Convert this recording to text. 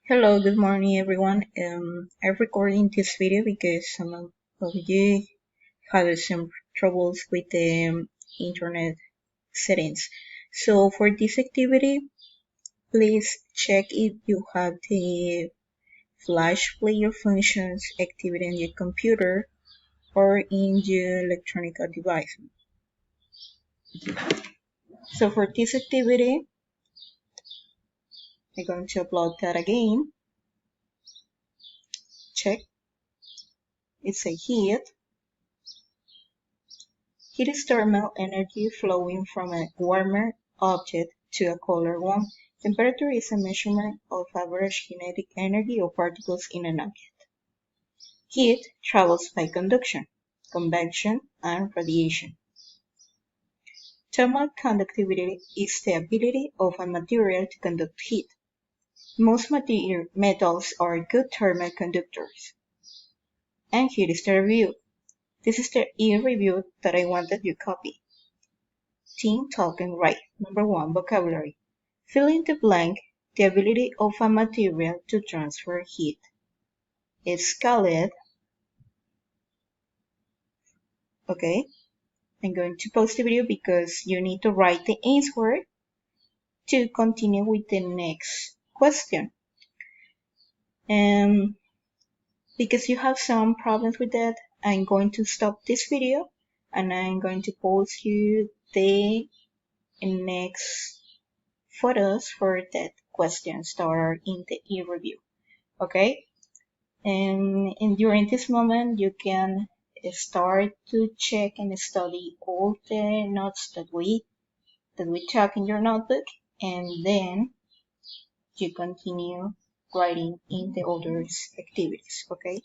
Hello, good morning everyone. I'm recording this video because some of you had some troubles with the internet settings. So for this activity, please check if you have the Flash player functions activated in your computer or in your electronic device. So for this activity, I'm going to upload that again. Check. It's a heat. Heat is thermal energy flowing from a warmer object to a colder one. Temperature is a measurement of average kinetic energy of particles in an object. Heat travels by conduction, convection, and radiation. Thermal conductivity is the ability of a material to conduct heat. Most metals are good thermal conductors. And here is the review. This is the e-review that I wanted you copy. Think, talk, and write. Number 1. Vocabulary. Fill in the blank. The ability of a material to transfer heat. It's called. Okay. I'm going to pause the video because you need to write the answer to continue with the next question. And because you have some problems with that, I'm going to stop this video and I'm going to post you the next photos for that questions that are in the e-review. Okay, and during this moment you can start to check and study all the notes that we took in your notebook, and then you continue writing in the other activities. Okay.